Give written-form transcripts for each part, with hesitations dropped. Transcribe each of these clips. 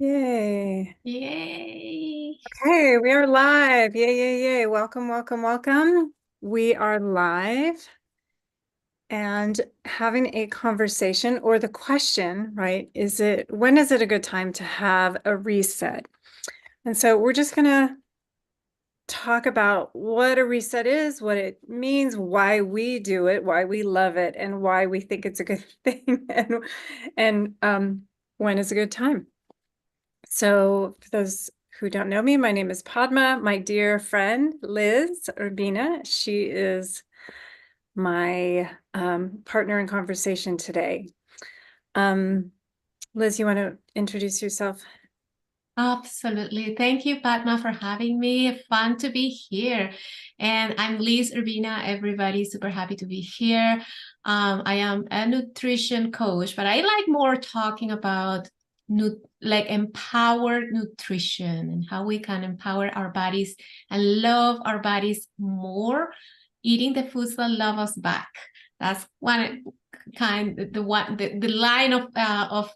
Yay. Yay. Okay, we are live. Yay, yay, yay. Welcome, welcome, welcome. We are live and having a conversation, or the question, right? When is it a good time to have a reset? And so we're just going to talk about what a reset is, what it means, why we do it, why we love it, and why we think it's a good thing, and when is a good time. So for those who don't know me, my name is Padma. My dear friend, Liz Urbina, she is my partner in conversation today. Liz, you want to introduce yourself? Absolutely. Thank you, Padma, for having me. Fun to be here. And I'm Liz Urbina, everybody. Super happy to be here. I am a nutrition coach, but I like more talking about like empowered nutrition and how we can empower our bodies and love our bodies more, eating the foods that love us back. That's one the line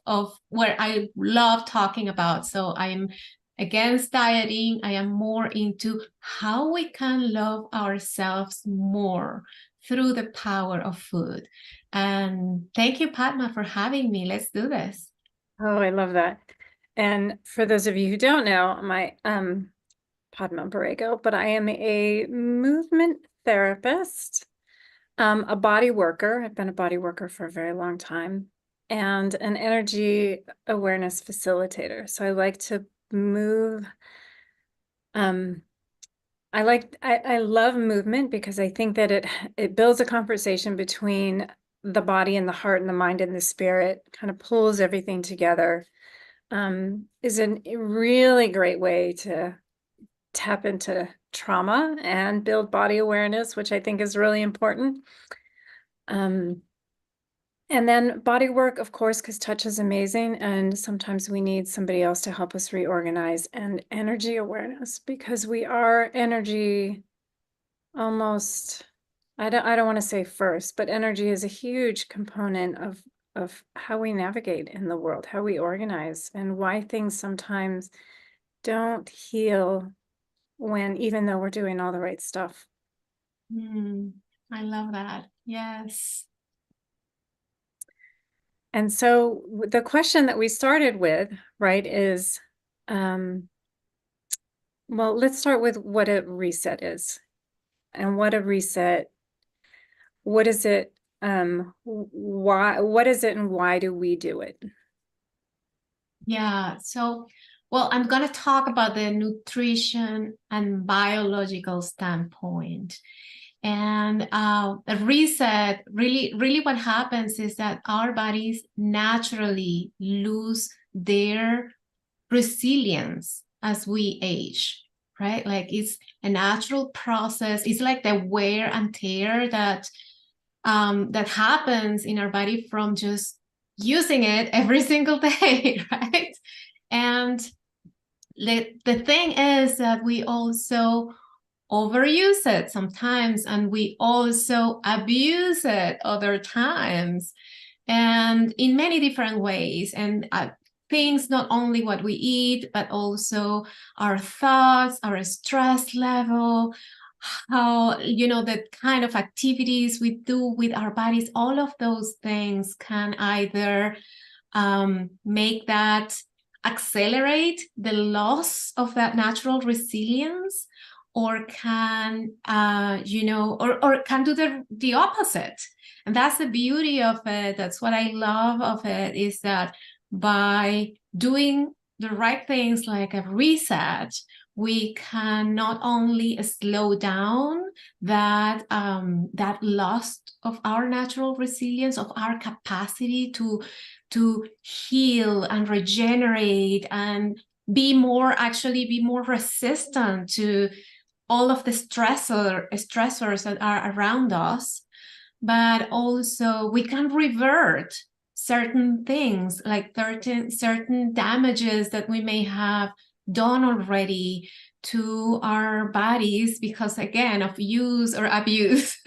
of where I love talking about. So I'm against dieting. I am more into how we can love ourselves more through the power of food. And thank you, Padma, for having me. Let's do this. Oh, I love that. And for those of you who don't know, my Padma Borrego, but I am a movement therapist, a body worker. I've been a body worker for a very long time, and an energy awareness facilitator. So I like to move. Um, I love movement because I think that it builds a conversation between the body and the heart and the mind and the spirit, kind of pulls everything together. Is a really great way to tap into trauma and build body awareness, which I think is really important. And then body work, of course, because touch is amazing. And sometimes we need somebody else to help us reorganize, and energy awareness, because we are energy almost, I don't want to say first, but energy is a huge component of how we navigate in the world, how we organize, and why things sometimes don't heal even though we're doing all the right stuff. I love that. Yes. And so the question that we started with, right, is, well, let's start with what a reset is. And what is it, what is it and why do we do it? Yeah. So, well, I'm going to talk about the nutrition and biological standpoint. And a reset, really what happens is that our bodies naturally lose their resilience as we age, right? Like it's a natural process. It's like the wear and tear that happens in our body from just using it every single day, right? And the thing is that we also overuse it sometimes, and we also abuse it other times, and in many different ways. And things, not only what we eat, but also our thoughts, our stress level, how, the kind of activities we do with our bodies, all of those things can either make that accelerate the loss of that natural resilience, or can or can do the opposite. And that's the beauty of it. That's what I love of it, is that by doing the right things like a reset, we can not only slow down that loss of our natural resilience, of our capacity to heal and regenerate and be more resistant to all of the stressors that are around us, but also we can revert certain things, like certain damages that we may have done already to our bodies because, again, of use or abuse,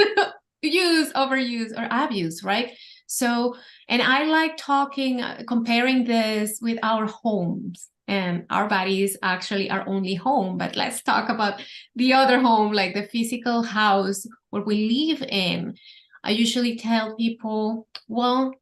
use, overuse, or abuse, right? So, and I like talking, comparing this with our homes. And our bodies actually are only home, but let's talk about the other home, like the physical house where we live in. I usually tell people, well,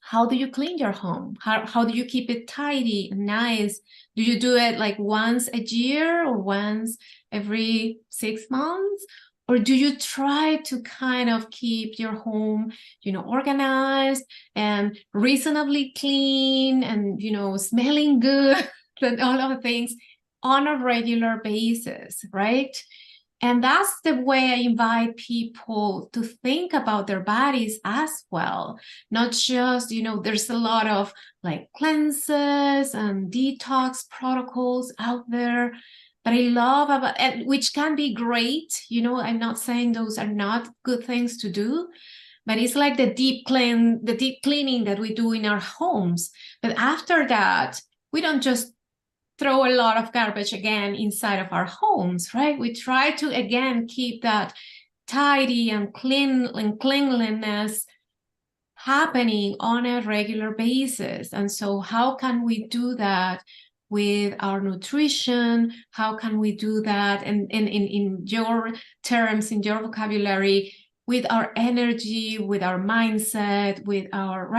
how do you clean your home? How do you keep it tidy and nice? Do you do it like once a year or once every 6 months? Or do you try to kind of keep your home, organized and reasonably clean and, smelling good and all of the things on a regular basis, right? And that's the way I invite people to think about their bodies as well. Not just, there's a lot of like cleanses and detox protocols out there. But I love about, and which can be great. I'm not saying those are not good things to do, but it's like the deep cleaning that we do in our homes. But after that, we don't just throw a lot of garbage again inside of our homes, right? We try to again keep that tidy and cleanliness happening on a regular basis. And so how can we do that with our nutrition? How can we do that? And in your terms, in your vocabulary, with our energy, with our mindset, with our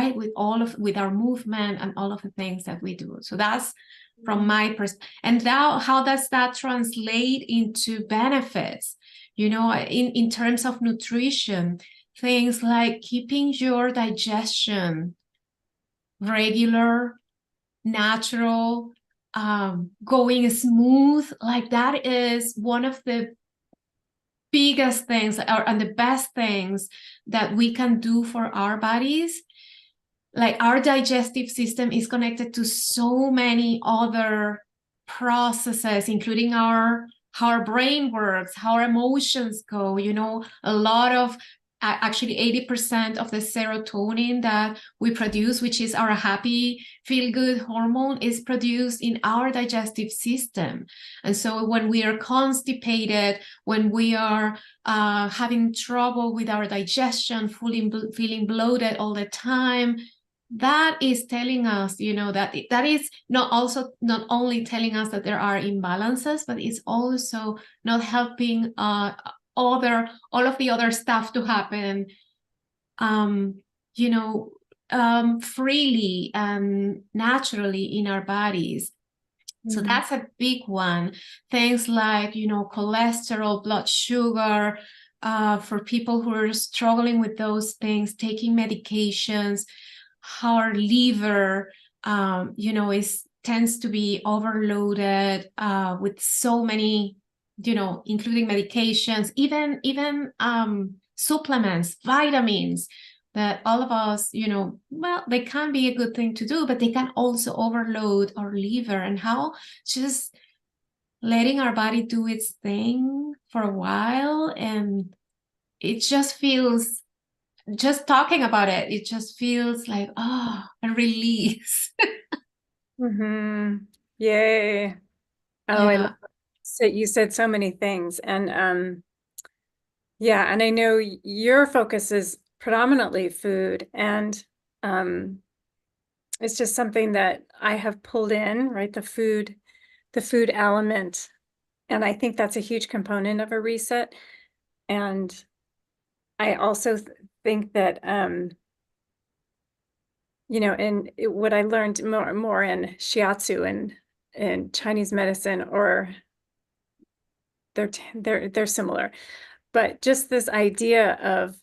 with our movement and all of the things that we do. So that's from my perspective. And now, how does that translate into benefits? In terms of nutrition, things like keeping your digestion regular, natural, going smooth, like that is one of the biggest things and the best things that we can do for our bodies. Like our digestive system is connected to so many other processes, including how our brain works, how our emotions go. A lot of actually 80% of the serotonin that we produce, which is our happy feel good hormone, is produced in our digestive system. And so when we are constipated, when we are having trouble with our digestion, feeling bloated all the time, that is telling us, that is not only telling us that there are imbalances, but it's also not helping all of the other stuff to happen, freely and naturally in our bodies. So that's a big one. Things like, cholesterol, blood sugar, for people who are struggling with those things, taking medications. Our liver, tends to be overloaded with so many, including medications, even supplements, vitamins, that all of us, they can be a good thing to do, but they can also overload our liver. And how just letting our body do its thing for a while, and it just feels, just talking about it, it just feels like, a release. Yay. Oh, I love it. So you said so many things. And yeah, and I know your focus is predominantly food, and it's just something that I have pulled in, right? The food element. And I think that's a huge component of a reset. And I also think that and what I learned more in shiatsu and Chinese medicine, or they're similar, but just this idea of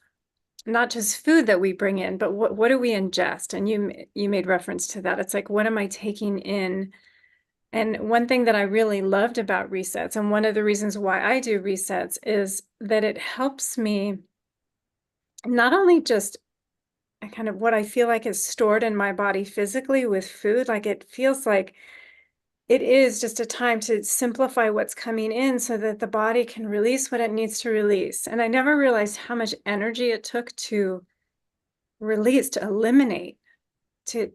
not just food that we bring in, but what do we ingest? And you made reference to that. It's like, what am I taking in? And one thing that I really loved about resets, and one of the reasons why I do resets, is that it helps me not only just kind of what I feel like is stored in my body physically with food, like it feels like it is just a time to simplify what's coming in so that the body can release what it needs to release. And I never realized how much energy it took to release, to eliminate, to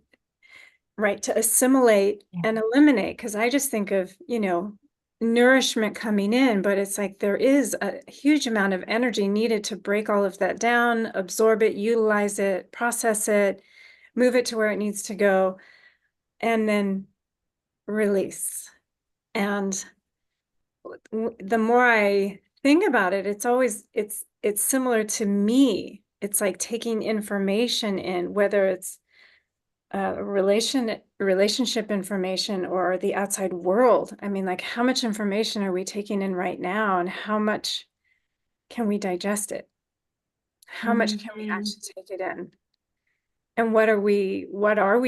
assimilate and eliminate. Because I just think of, nourishment coming in, but it's like there is a huge amount of energy needed to break all of that down, absorb it, utilize it, process it, move it to where it needs to go, and then release. And the more I think about it, it's always it's similar to me. It's like taking information in, whether it's relationship information or the outside world. I mean, like, how much information are we taking in right now, and how much can we digest it? How much can we Mhm. actually take it in? And what are we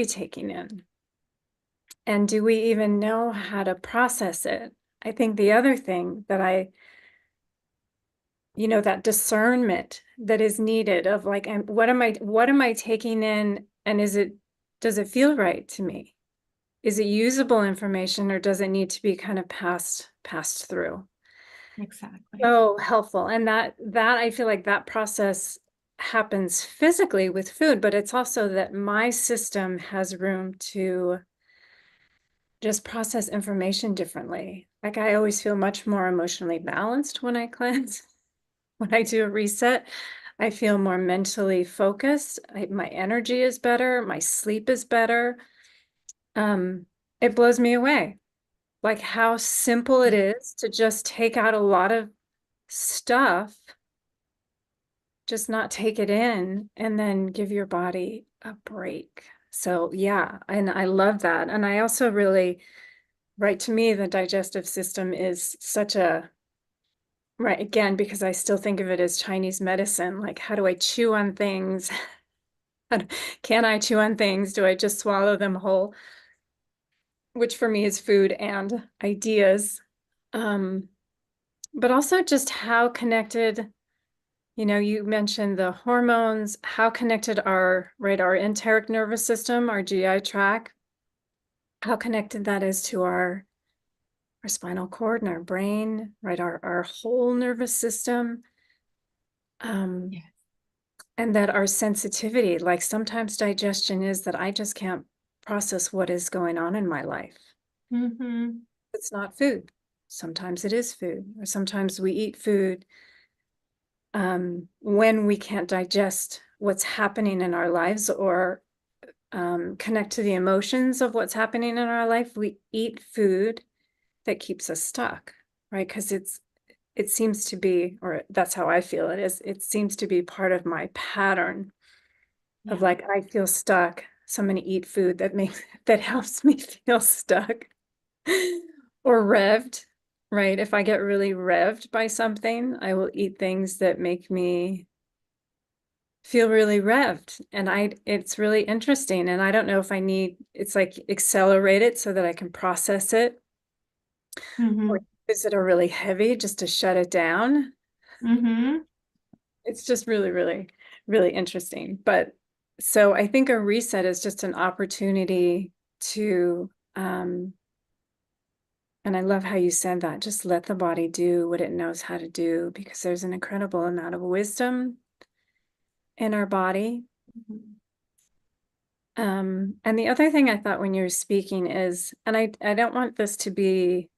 taking in? And do we even know how to process it? I think the other thing that that discernment that is needed of like, what am I taking in, and does it feel right to me? Is it usable information, or does it need to be kind of passed through? Exactly. So helpful. And that I feel like that process happens physically with food, but it's also that my system has room to just process information differently. Like, I always feel much more emotionally balanced when I cleanse. When I do a reset, I feel more mentally focused. My energy is better. My sleep is better. Um, it blows me away, like how simple it is to just take out a lot of stuff, just not take it in, and then give your body a break. So yeah, and I love that. And I also really, right, to me, the digestive system is such a, right, again, because I still think of it as Chinese medicine. Like, how do I chew on things? Can I chew on things? Do I just swallow them whole? Which for me is food and ideas. Um, but also just how connected, you mentioned the hormones, how connected our enteric nervous system, our GI tract, how connected that is to our spinal cord and our brain, right? Our whole nervous system. Um, Yes. and that our sensitivity, like sometimes digestion is that I just can't process what is going on in my life. Mm-hmm. It's not food. Sometimes it is food, or sometimes we eat food when we can't digest what's happening in our lives, or connect to the emotions of what's happening in our life. We eat food that keeps us stuck, right? Because it seems to be, or that's how I feel it is, it seems to be part of my pattern of Yeah. like, I feel stuck, so I'm gonna eat food that helps me feel stuck. Or revved, right? If I get really revved by something, I will eat things that make me feel really revved. And it's really interesting. And I don't know if it's like accelerate it so that I can process it, or Mm-hmm. is it a really heavy just to shut it down? Mm-hmm. It's just really, really, really interesting. But so I think a reset is just an opportunity to, and I love how you said that, just let the body do what it knows how to do, because there's an incredible amount of wisdom in our body. And the other thing I thought when you were speaking is, and I don't want this to be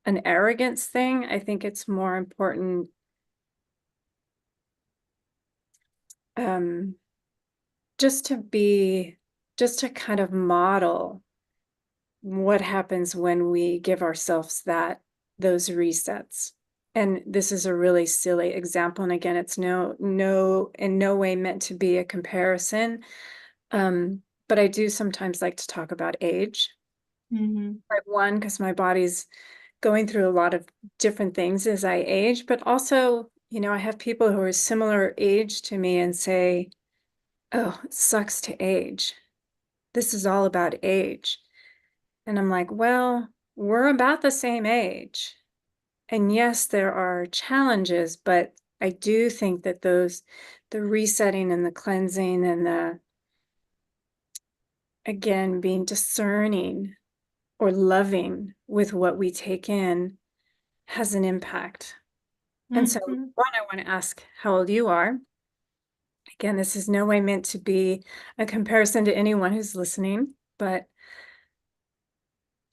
an arrogance thing. I think it's more important, um, just just to kind of model what happens when we give ourselves those resets. And this is a really silly example. And again, it's in no way meant to be a comparison. But I do sometimes like to talk about age. Mm-hmm. Right, one, because my body's going through a lot of different things as I age, but also, I have people who are similar age to me and say, "Oh, it sucks to age. This is all about age." And I'm like, well, we're about the same age. And yes, there are challenges, but I do think that the resetting and the cleansing and again, being discerning or loving with what we take in has an impact. And so, Mm-hmm. one, I want to ask how old you are. Again, this is no way meant to be a comparison to anyone who's listening, but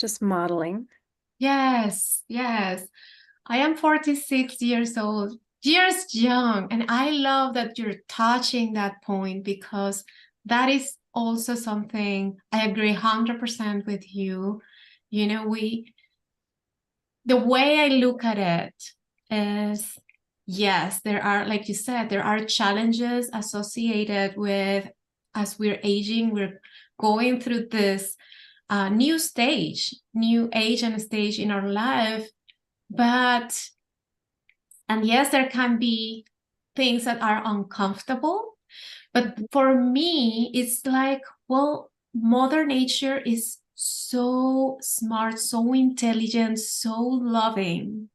just modeling. Yes, yes. I am 46 years old, years young, and I love that you're touching that point because that is also something I agree 100% with you. You know, the way I look at it is, yes, there are, like you said, there are challenges associated with as we're aging, we're going through this new age and stage in our life. But, and yes, there can be things that are uncomfortable. But for me, it's like, well, Mother Nature is so smart, so intelligent, so loving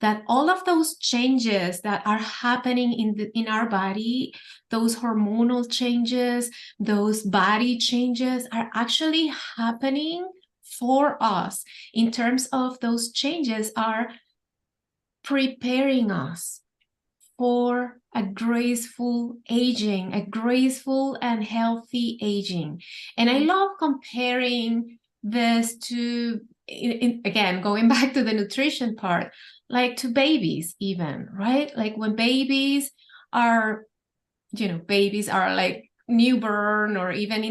that all of those changes that are happening in our body, those hormonal changes, those body changes are actually happening for us in terms of those changes are preparing us for a graceful aging, a graceful and healthy aging. And I love comparing this to, again, going back to the nutrition part, like to babies even, right? Like when babies are, babies are like newborn or even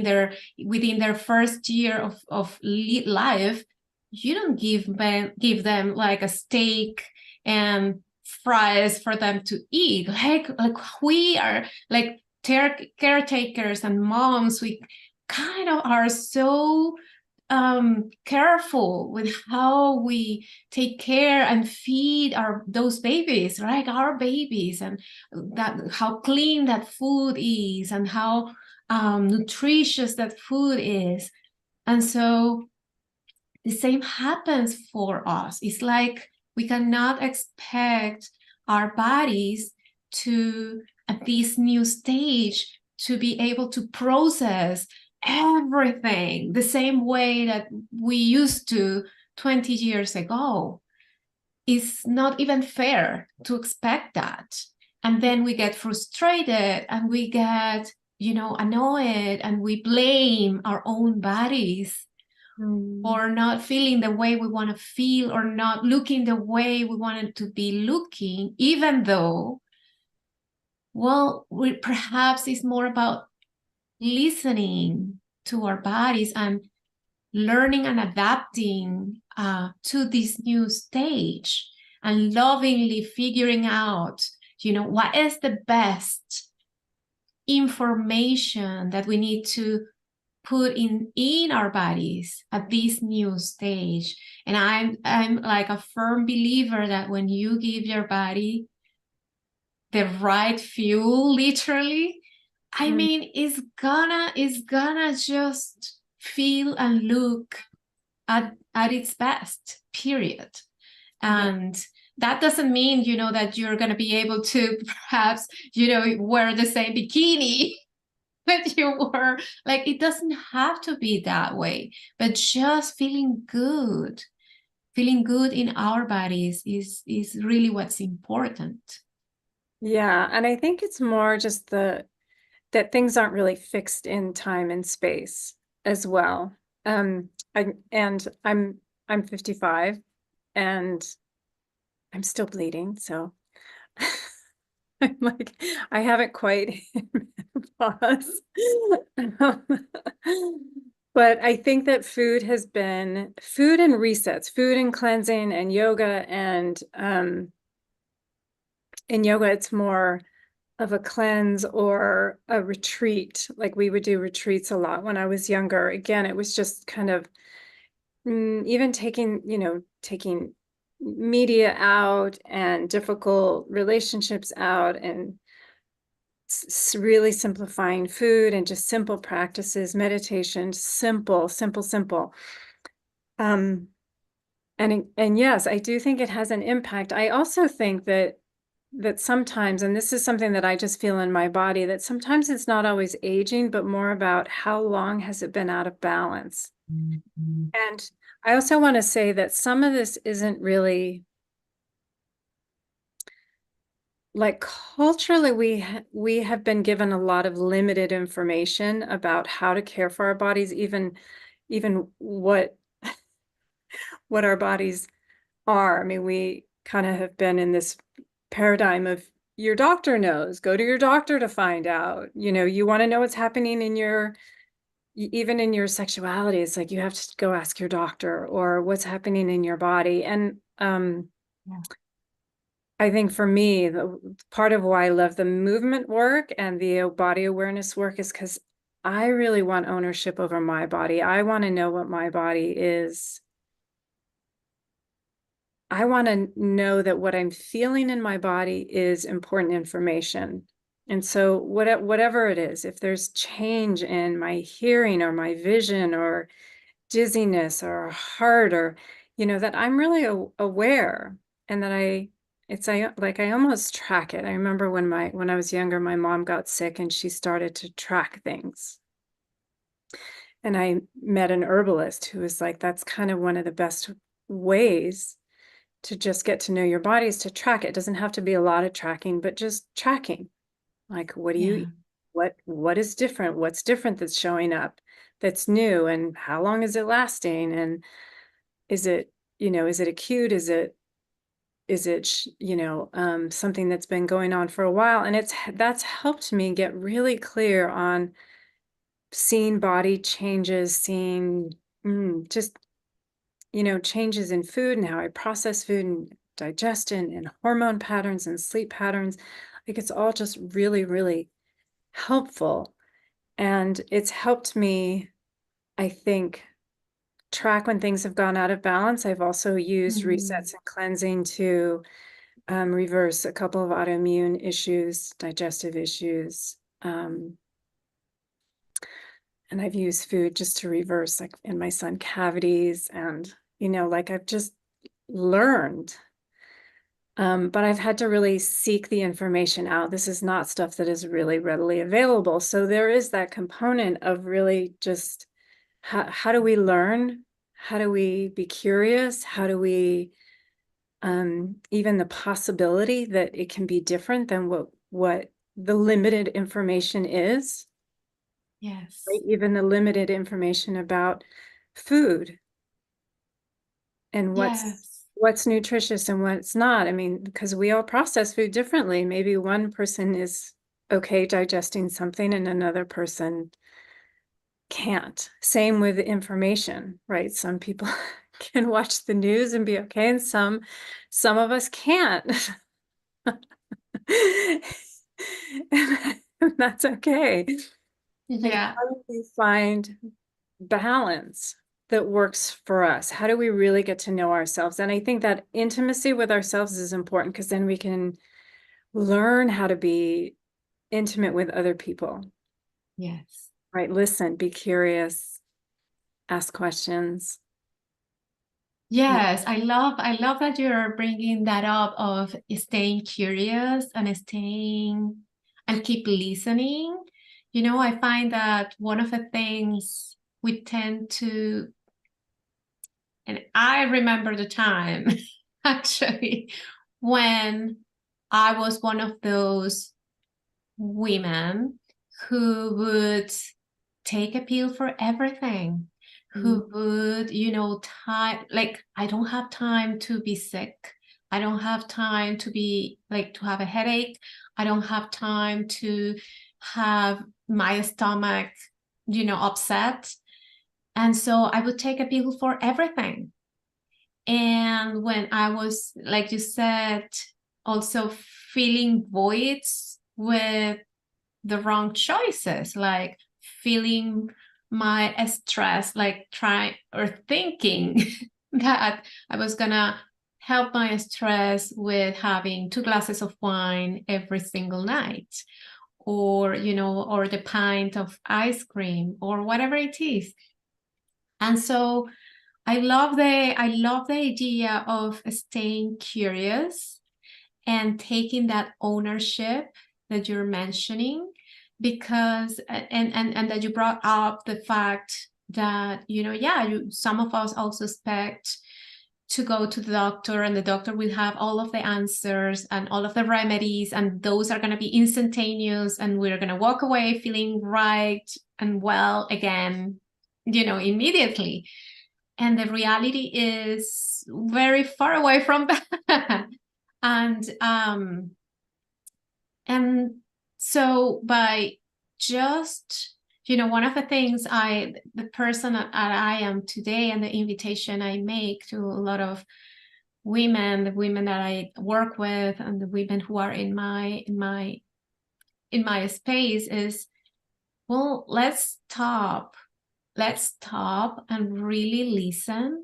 within their first year of life, you don't give them like a steak and fries for them to eat. Like we are like caretakers and moms, we kind of are so careful with how we take care and feed those babies, right? Our babies, and that how clean that food is and how nutritious that food is. And so the same happens for us. It's like we cannot expect our bodies to, at this new stage, to be able to process everything the same way that we used to 20 years ago. It's not even fair to expect that. And then we get frustrated and we get, annoyed, and we blame our own bodies or not feeling the way we want to feel or not looking the way we wanted to be looking, even though, well, perhaps it's more about listening to our bodies and learning and adapting to this new stage and lovingly figuring out, what is the best information that we need to put in our bodies at this new stage. And I'm like a firm believer that when you give your body the right fuel, literally, I mean, it's gonna just feel and look at its best, period. And that doesn't mean, that you're gonna be able to perhaps, wear the same bikini that you were. Like, it doesn't have to be that way, but just feeling good in our bodies is really what's important. Yeah, and I think it's more just that things aren't really fixed in time and space as well. I'm 55 and I'm still bleeding, so I'm like, I haven't quite hit menopause. But I think that food and resets, food and cleansing and yoga, and in yoga, it's more of a cleanse or a retreat. Like we would do retreats a lot when I was younger. Again, it was just kind of even taking media out and difficult relationships out and really simplifying food and just simple practices, meditation, simple. And yes, I do think it has an impact. I also think that sometimes, and this is something that I just feel in my body, that sometimes it's not always aging, but more about how long has it been out of balance. And I also want to say that some of this isn't really, like, culturally, we have been given a lot of limited information about how to care for our bodies, even what our bodies are. I mean, we kind of have been in this paradigm of your doctor knows, go to your doctor to find out. You want to know what's happening in even in your sexuality. It's like you have to go ask your doctor, or what's happening in your body. And Yeah. I think for me, the part of why I love the movement work and the body awareness work is because I really want ownership over my body. I want to know what my body is. I want to know that what I'm feeling in my body is important information. And so whatever it is, if there's change in my hearing or my vision or dizziness or heart, or, that I'm really aware, and that I almost track it. I remember when I was younger, my mom got sick and she started to track things. And I met an herbalist who was like, that's kind of one of the best ways to just get to know your body, is to track it. It doesn't have to be a lot of tracking, but just tracking. Like, what do you Yeah. eat? What is different? What's different that's showing up that's new? And how long is it lasting? And is it, is it acute? Is it something that's been going on for a while? And that's helped me get really clear on seeing body changes, seeing just changes in food and how I process food and digestion and hormone patterns and sleep patterns. Like, it's all just really, really helpful. And it's helped me, I think, track when things have gone out of balance. I've also used Mhm. resets and cleansing to reverse a couple of autoimmune issues, digestive issues. And I've used food just to reverse, like in my son, cavities. And, like, I've just learned. But I've had to really seek the information out. This is not stuff that is really readily available. So there is that component of really just how do we learn? How do we be curious? How do we even the possibility that it can be different than what the limited information is, right? Yes. Even the limited information about food and Yes. what's nutritious and what's not. I mean, because we all process food differently. Maybe one person is okay digesting something and another person can't. Same with information, right? Some people can watch the news and be okay, and some of us can't. And that's okay. Like, Yeah. how do we find balance that works for us? How do we really get to know ourselves? And I think that intimacy with ourselves is important, because then we can learn how to be intimate with other people, Yes. right? Listen, be curious, ask questions. Yeah. Yes, I love that you're bringing that up of staying curious and staying and keep listening. I find that one of the things we tend to, and I remember the time actually when I was one of those women who would take a pill for everything, Mm. who would, time, like, I don't have time to be sick. I don't have time to be like to have a headache. I don't have time to have my stomach, upset. And so I would take a pill for everything. And when I was, like you said, also feeling voids with the wrong choices, like feeling my stress, like trying or thinking that I was gonna help my stress with having 2 glasses of wine every single night, or or the pint of ice cream or whatever it is. And so I love the idea of staying curious and taking that ownership that you're mentioning, because and that you brought up the fact that some of us also expect to go to the doctor, and the doctor will have all of the answers and all of the remedies, and those are going to be instantaneous, and we're going to walk away feeling right and well again, immediately. And the reality is very far away from that. And so by just, one of the things the person that I am today, and the invitation I make to a lot of women, the women that I work with, and the women who are in my space is, well, let's stop and really listen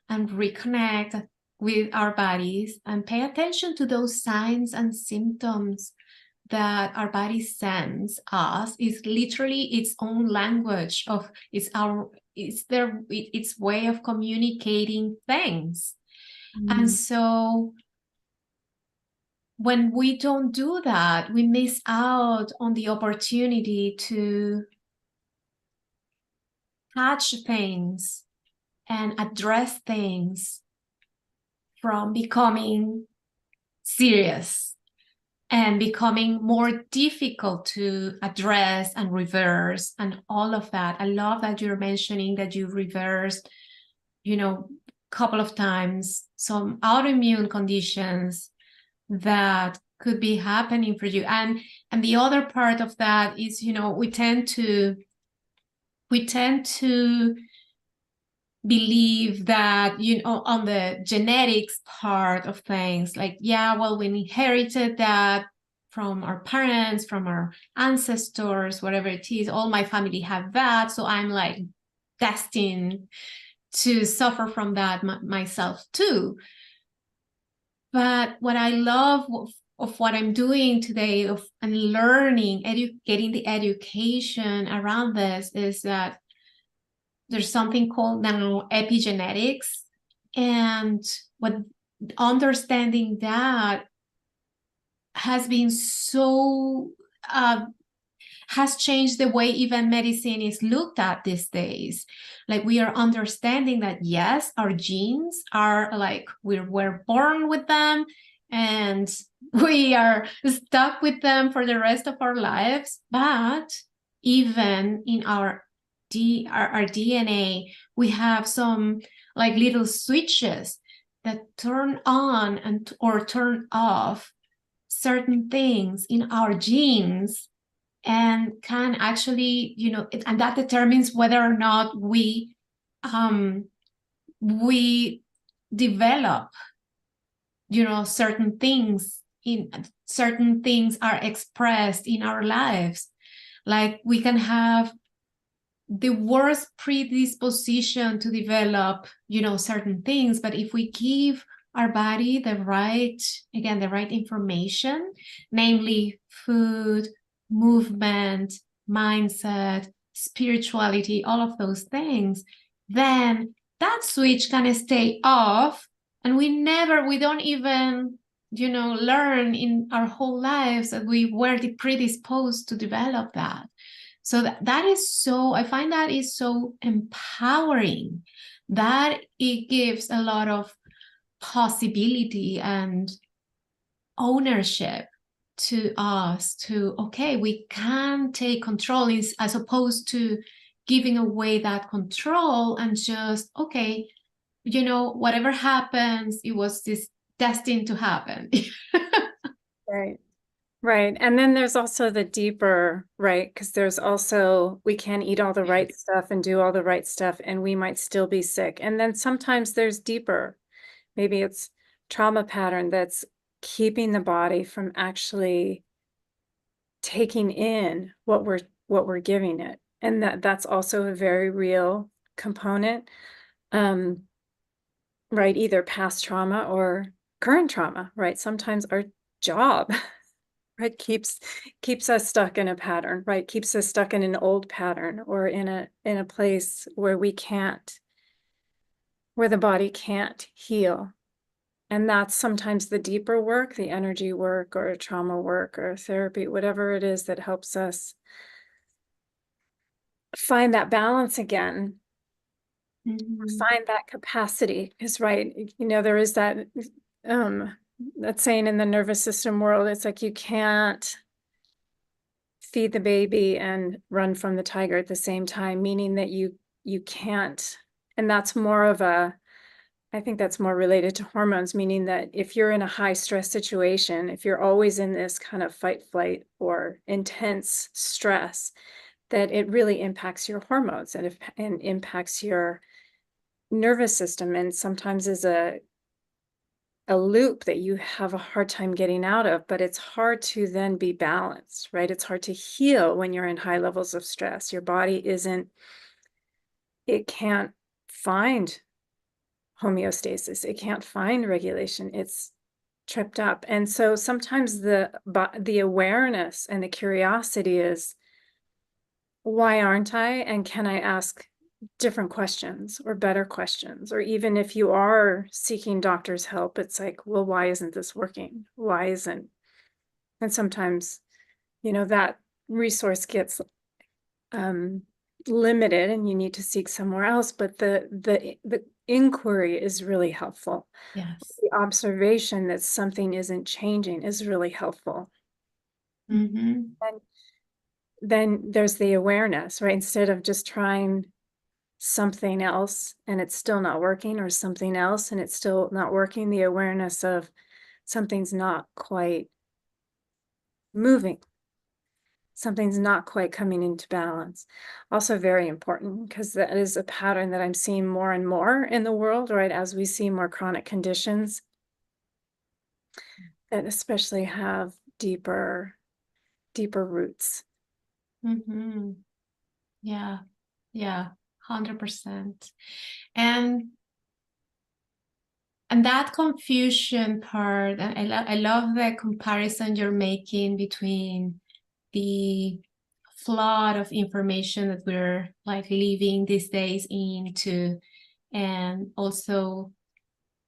and reconnect with our bodies and pay attention to those signs and symptoms that our body sends us. Is literally its own language of its way of communicating things. And so when we don't do that, we miss out on the opportunity to catch things and address things from becoming serious and becoming more difficult to address and reverse and all of that. I love that you're mentioning that you reversed, couple of times some autoimmune conditions that could be happening for you. And the other part of that is, we tend to believe that, on the genetics part of things, like, yeah, well, we inherited that from our parents, from our ancestors, whatever it is. All my family have that, so I'm like destined to suffer from that myself too. But what I love of what I'm doing today and learning, getting the education around this, is that there's something called now epigenetics, and what understanding that has been so has changed the way even medicine is looked at these days. Like, we are understanding that, yes, our genes are like, we're born with them and we are stuck with them for the rest of our lives. But even in our DNA, we have some like little switches that turn on or turn off certain things in our genes, and can actually, and that determines whether or not we develop, certain things are expressed in our lives. Like, we can have the worst predisposition to develop, certain things, but if we give our body the right information, namely food, movement, mindset, spirituality, all of those things, then that switch can stay off, and we don't even, learn in our whole lives that we were predisposed to develop that. So that is so, I find that is so empowering, that it gives a lot of possibility and ownership to us to, okay, we can take control, as opposed to giving away that control and just, okay, whatever happens, it was this destined to happen. Right. And then there's also the deeper, right? Because there's also, we can eat all the right stuff and do all the right stuff, and we might still be sick. And then sometimes there's deeper, maybe it's trauma pattern that's keeping the body from actually taking in what we're giving it. And that's also a very real component. Right, either past trauma or current trauma, right? Sometimes our job right, keeps us stuck in a pattern, right? Keeps us stuck in an old pattern, or in a place where where the body can't heal. And that's sometimes the deeper work, the energy work or trauma work or therapy, whatever it is that helps us find that balance again, find that capacity. Because, right, there is that saying in the nervous system world, it's like you can't feed the baby and run from the tiger at the same time, meaning that you can't, And that's more of I think that's more related to hormones, meaning that if you're in a high stress situation, if you're always in this kind of fight, flight, or intense stress, that it really impacts your hormones and impacts your nervous system, and sometimes is a loop that you have a hard time getting out of. But it's hard to then be balanced, right? It's hard to heal when you're in high levels of stress. Your body it can't find homeostasis. It can't find regulation. It's tripped up. And so sometimes the awareness and the curiosity is, why aren't I? And can I ask different questions or better questions? Or even if you are seeking doctor's help, it's like, well, why isn't this working? Why isn't? And sometimes, that resource gets limited and you need to seek somewhere else. But the inquiry is really helpful. Yes. The observation that something isn't changing is really helpful. Mm-hmm. And then there's the awareness, right? Instead of just trying something else and it's still not working, or something else and it's still not working, the awareness of something's not quite moving. Something's not quite coming into balance. Also very important, because that is a pattern that I'm seeing more and more in the world, right? As we see more chronic conditions that especially have deeper roots. Mm-hmm. Yeah. Yeah. 100%. And that confusion part, I love the comparison you're making between the flood of information that we're like living these days into, and also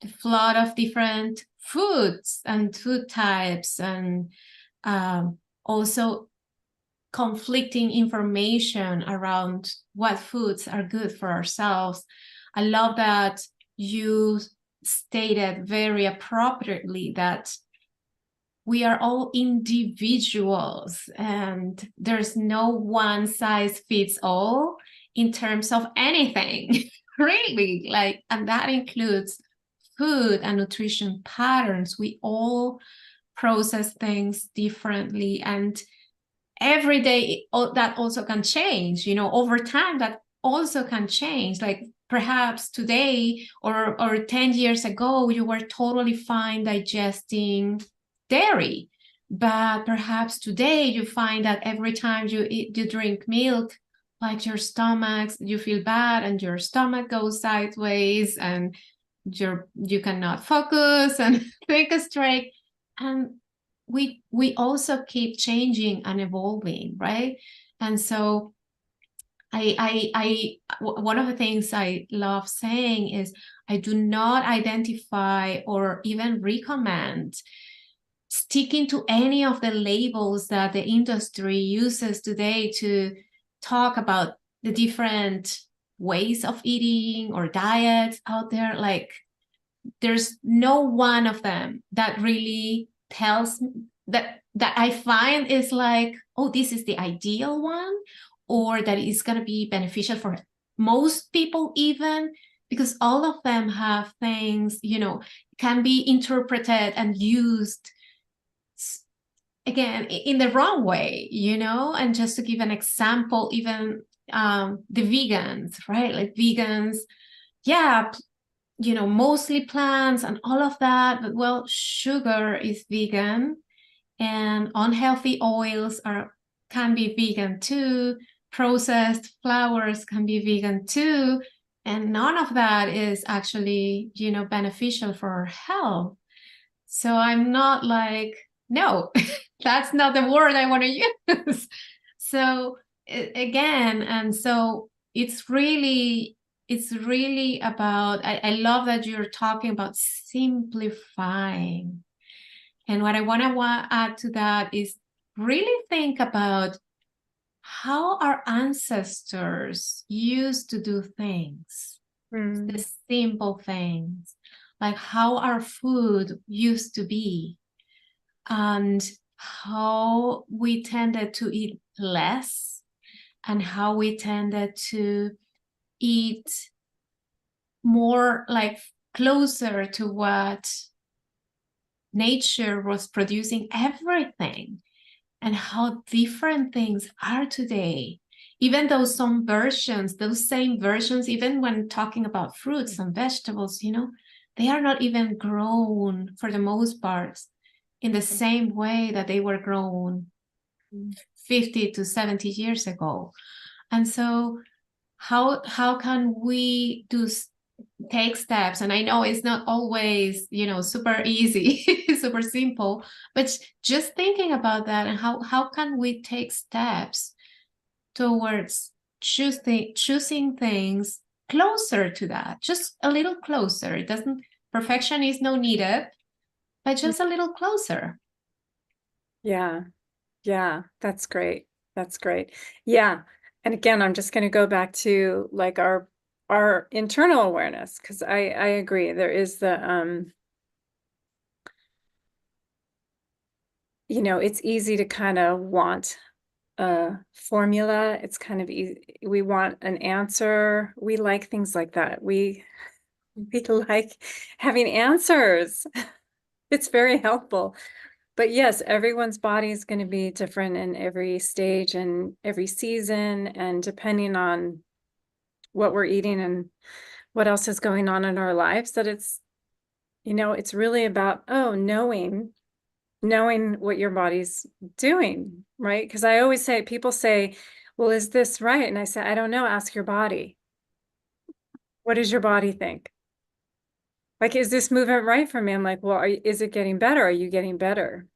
the flood of different foods and food types, and also conflicting information around what foods are good for ourselves. I love that you stated very appropriately that we are all individuals and there's no one size fits all in terms of anything, really. Like, and that includes food and nutrition patterns. We all process things differently, and every day that also can change, over time. That also can change. Like, perhaps today or 10 years ago you were totally fine digesting dairy, but perhaps today you find that every time you drink milk, like you feel bad and your stomach goes sideways and you cannot focus and think straight. And we also keep changing and evolving, right? And so one of the things I love saying is, I do not identify or even recommend sticking to any of the labels that the industry uses today to talk about the different ways of eating or diets out there. Like, there's no one of them that really tells me that I find is like, oh, this is the ideal one, or that is going to be beneficial for most people, even, because all of them have things, can be interpreted and used again in the wrong way, and just to give an example, even the vegans, right? Like, vegans, yeah, mostly plants and all of that, but well, sugar is vegan, and unhealthy oils can be vegan too. Processed flours can be vegan too, and none of that is actually, beneficial for our health. So I'm not like, no, that's not the word I want to use. So again, and so it's really about, I love that you're talking about simplifying. And what I want to add to that is really think about how our ancestors used to do things, the simple things, like how our food used to be, and how we tended to eat less, and how we tended to eat more like closer to what nature was producing everything, and how different things are today. Even though some versions, those same versions, even when talking about fruits and vegetables, they are not even grown for the most part in the same way that they were grown 50 to 70 years ago. And so how can we take steps? And I know it's not always, super easy, super simple, but just thinking about that, and how can we take steps towards choosing things closer to that, just a little closer. It doesn't, perfection is no needed, but just a little closer. Yeah. Yeah. That's great. That's great. Yeah. And again, I'm just going to go back to like our internal awareness, because I agree. There is the it's easy to kind of want a formula. It's kind of easy. We want an answer. We like things like that. We like having answers. It's very helpful. But yes, everyone's body is going to be different in every stage and every season, and depending on what we're eating and what else is going on in our lives, that it's really about, knowing what your body's doing, right? Because I always say, people say, well, is this right? And I say, I don't know, ask your body. What does your body think? Like, is this movement right for me? I'm like, well, is it getting better? Are you getting better?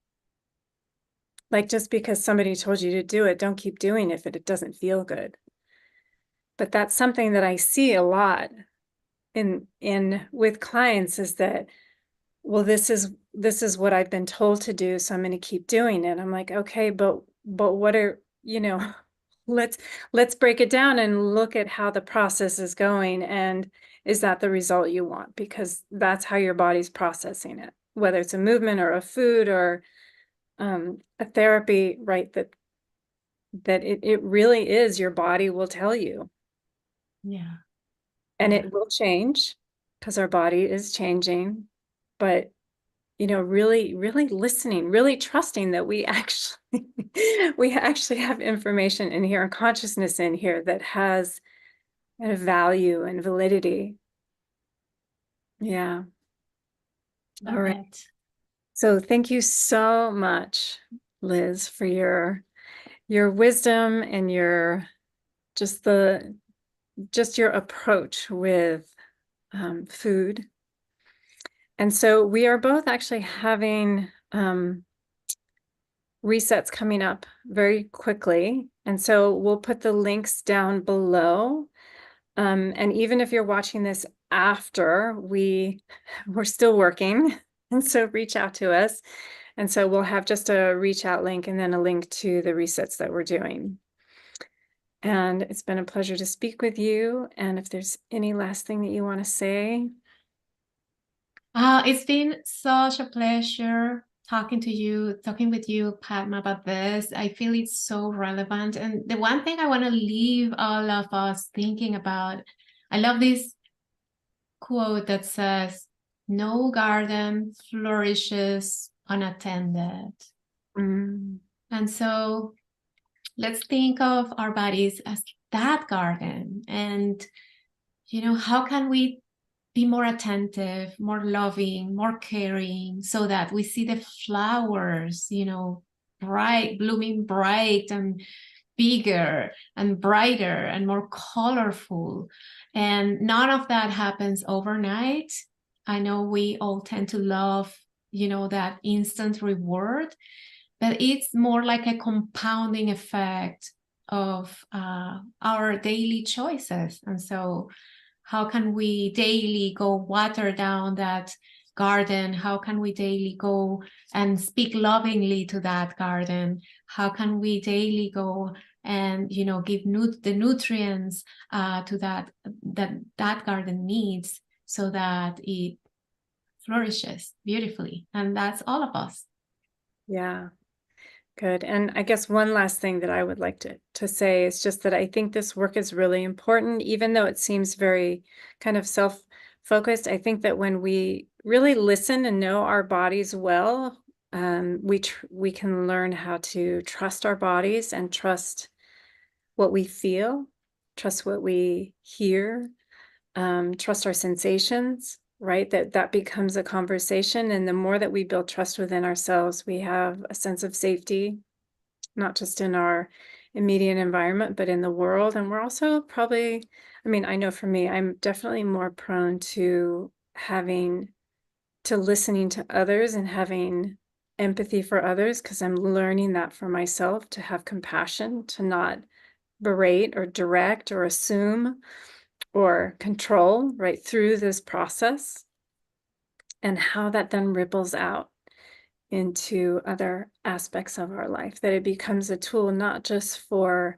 Like, just because somebody told you to do it, don't keep doing it if it doesn't feel good. But that's something that I see a lot in with clients, is that, well, this is what I've been told to do, so I'm going to keep doing it. I'm like, okay, but what are, let's break it down and look at how the process is going, and is that the result you want? Because that's how your body's processing it, whether it's a movement or a food or a therapy, right? That it really is, your body will tell you. Yeah. And Yeah. it will change because our body is changing, but really, really listening, really trusting that we actually we actually have information in here and consciousness in here that has a value and validity. Yeah. All Love right. it. So thank you so much, Liz, for your wisdom and your just your approach with food. And so we are both actually having resets coming up very quickly. And so we'll put the links down below. And even if you're watching this after, we're still working. And so reach out to us. And so we'll have just a reach out link and then a link to the resets that we're doing. And it's been a pleasure to speak with you. And if there's any last thing that you want to say. It's been such a pleasure talking with you, Padma, about this. I feel it's so relevant. And the one thing I want to leave all of us thinking about, I love this quote that says, "No garden flourishes unattended." Mm, And so let's think of our bodies as that garden. And, how can we be more attentive, more loving, more caring, so that we see the flowers, bright, blooming bright and bigger and brighter and more colorful. And none of that happens overnight. I know we all tend to love, that instant reward, but it's more like a compounding effect of our daily choices. And so how can we daily go water down that garden? How can we daily go and speak lovingly to that garden? How can we daily go and give the nutrients to that garden needs, so that it flourishes beautifully? And that's all of us. yeah. Good. And I guess one last thing that I would like to say is just that I think this work is really important, even though it seems very kind of self-focused. I think that when we really listen and know our bodies well, we can learn how to trust our bodies and trust what we feel, trust what we hear, trust our sensations, right? That becomes a conversation. And the more that we build trust within ourselves, we have a sense of safety, not just in our immediate environment, but in the world. And we're also probably, I mean, I know for me, I'm definitely more prone to listening to others and having empathy for others, because I'm learning that for myself, to have compassion, to not berate or direct or assume or control right through this process, and how that then ripples out into other aspects of our life, that it becomes a tool not just for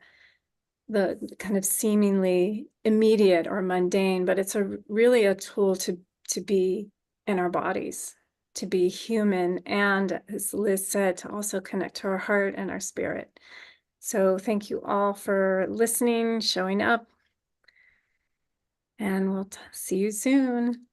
the kind of seemingly immediate or mundane, but it's really a tool to be in our bodies, to be human, and as Liz said, to also connect to our heart and our spirit. So thank you all for listening, showing up, and we'll see you soon.